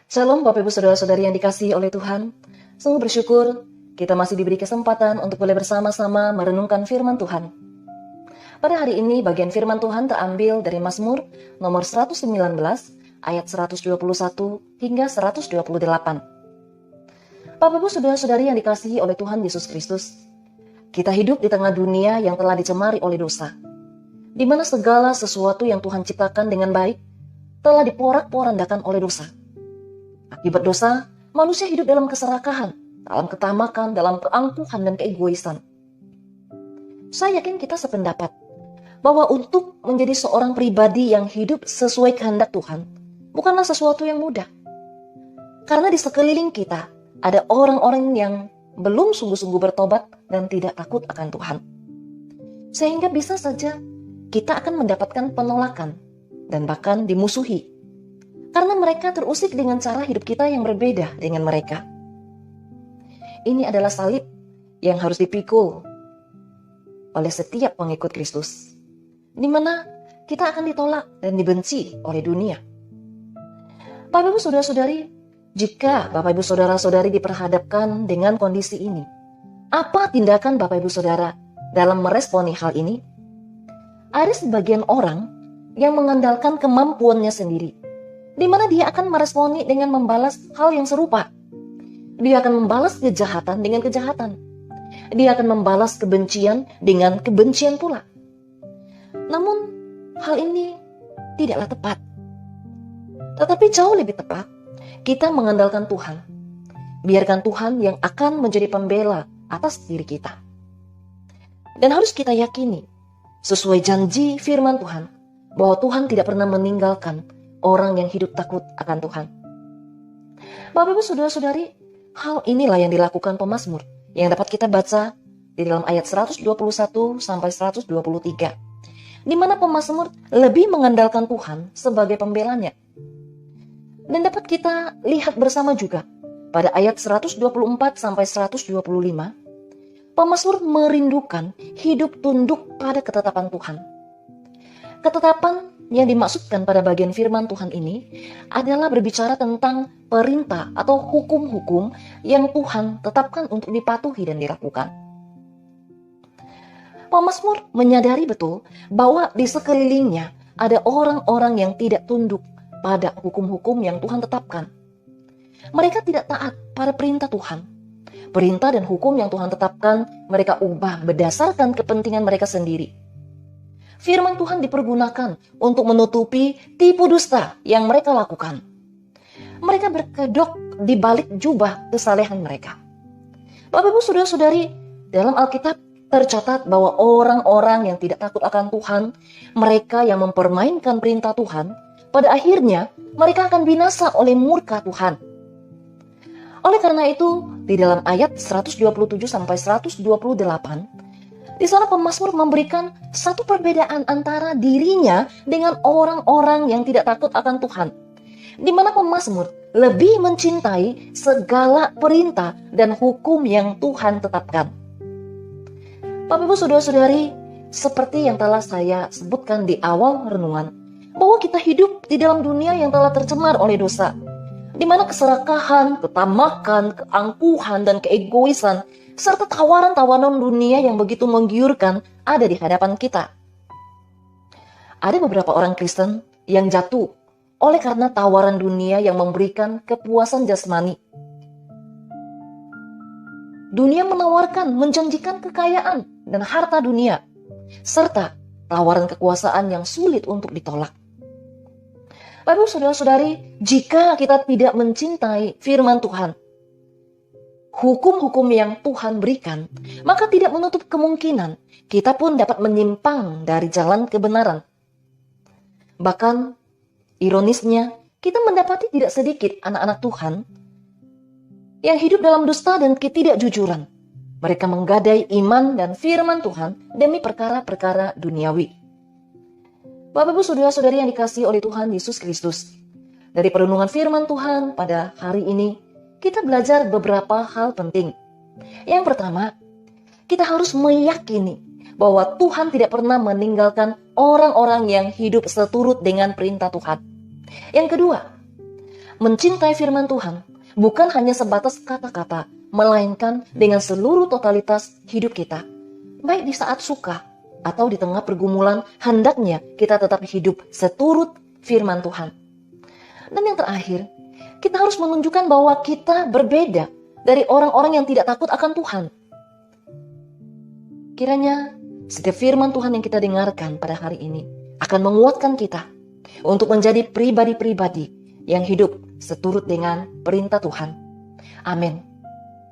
Shalom Bapak Ibu Saudara-saudari yang dikasihi oleh Tuhan. Sungguh bersyukur kita masih diberi kesempatan untuk boleh bersama-sama merenungkan firman Tuhan. Pada hari ini bagian firman Tuhan terambil dari Mazmur nomor 119 ayat 121 hingga 128. Bapak Ibu Saudara-saudari yang dikasihi oleh Tuhan Yesus Kristus, kita hidup di tengah dunia yang telah dicemari oleh dosa, di mana segala sesuatu yang Tuhan ciptakan dengan baik telah diporak-porandakan oleh dosa. Akibat dosa, manusia hidup dalam keserakahan, dalam ketamakan, dalam keangkuhan dan keegoisan. Saya yakin kita sependapat bahwa untuk menjadi seorang pribadi yang hidup sesuai kehendak Tuhan bukanlah sesuatu yang mudah. Karena di sekeliling kita ada orang-orang yang belum sungguh-sungguh bertobat dan tidak takut akan Tuhan. Sehingga bisa saja kita akan mendapatkan penolakan dan bahkan dimusuhi. Karena mereka terusik dengan cara hidup kita yang berbeda dengan mereka. Ini adalah salib yang harus dipikul oleh setiap pengikut Kristus, di mana kita akan ditolak dan dibenci oleh dunia. Bapak Ibu Saudara-saudari, jika Bapak Ibu Saudara-saudari diperhadapkan dengan kondisi ini, apa tindakan Bapak Ibu Saudara dalam meresponi hal ini? Ada sebagian orang yang mengandalkan kemampuannya sendiri, di mana dia akan meresponi dengan membalas hal yang serupa. Dia akan membalas kejahatan dengan kejahatan. Dia akan membalas kebencian dengan kebencian pula. Namun, hal ini tidaklah tepat. Tetapi jauh lebih tepat, kita mengandalkan Tuhan. Biarkan Tuhan yang akan menjadi pembela atas diri kita. Dan harus kita yakini, sesuai janji firman Tuhan, bahwa Tuhan tidak pernah meninggalkan orang yang hidup takut akan Tuhan. Bapak Ibu Saudara-saudari, hal inilah yang dilakukan pemazmur yang dapat kita baca di dalam ayat 121 sampai 123, di mana pemazmur lebih mengandalkan Tuhan sebagai pembelanya. Dan dapat kita lihat bersama juga pada ayat 124 sampai 125, pemazmur merindukan hidup tunduk pada ketetapan Tuhan. Ketetapan yang dimaksudkan pada bagian firman Tuhan ini adalah berbicara tentang perintah atau hukum-hukum yang Tuhan tetapkan untuk dipatuhi dan dilakukan. Pemazmur menyadari betul bahwa di sekelilingnya ada orang-orang yang tidak tunduk pada hukum-hukum yang Tuhan tetapkan. Mereka tidak taat pada perintah Tuhan. Perintah dan hukum yang Tuhan tetapkan mereka ubah berdasarkan kepentingan mereka sendiri. Firman Tuhan dipergunakan untuk menutupi tipu dusta yang mereka lakukan. Mereka berkedok di balik jubah kesalehan mereka. Bapak Ibu Saudara-saudari, dalam Alkitab tercatat bahwa orang-orang yang tidak takut akan Tuhan, mereka yang mempermainkan perintah Tuhan, pada akhirnya mereka akan binasa oleh murka Tuhan. Oleh karena itu, di dalam ayat 127 sampai 128, di sana pemazmur memberikan satu perbedaan antara dirinya dengan orang-orang yang tidak takut akan Tuhan. Di mana pemazmur lebih mencintai segala perintah dan hukum yang Tuhan tetapkan. Bapak Ibu Saudara-saudari, seperti yang telah saya sebutkan di awal renungan, bahwa kita hidup di dalam dunia yang telah tercemar oleh dosa, di mana keserakahan, ketamakan, keangkuhan, dan keegoisan serta tawaran-tawaran dunia yang begitu menggiurkan ada di hadapan kita. Ada beberapa orang Kristen yang jatuh oleh karena tawaran dunia yang memberikan kepuasan jasmani. Dunia menawarkan, menjanjikan kekayaan dan harta dunia, serta tawaran kekuasaan yang sulit untuk ditolak. Bapak Saudara-saudari, jika kita tidak mencintai firman Tuhan, hukum-hukum yang Tuhan berikan, maka tidak menutup kemungkinan kita pun dapat menyimpang dari jalan kebenaran. Bahkan, ironisnya, kita mendapati tidak sedikit anak-anak Tuhan yang hidup dalam dusta dan ketidakjujuran. Mereka menggadai iman dan firman Tuhan demi perkara-perkara duniawi. Bapak Ibu Saudara-saudari yang dikasihi oleh Tuhan Yesus Kristus, dari perenungan firman Tuhan pada hari ini, kita belajar beberapa hal penting. Yang pertama, kita harus meyakini bahwa Tuhan tidak pernah meninggalkan orang-orang yang hidup seturut dengan perintah Tuhan. Yang kedua, Mencintai firman Tuhan bukan hanya sebatas kata-kata, melainkan dengan seluruh totalitas hidup kita. Baik di saat suka atau di tengah pergumulan, hendaknya kita tetap hidup seturut firman Tuhan. Dan yang terakhir, kita harus menunjukkan bahwa kita berbeda dari orang-orang yang tidak takut akan Tuhan. Kiranya setiap firman Tuhan yang kita dengarkan pada hari ini akan menguatkan kita untuk menjadi pribadi-pribadi yang hidup seturut dengan perintah Tuhan. Amin.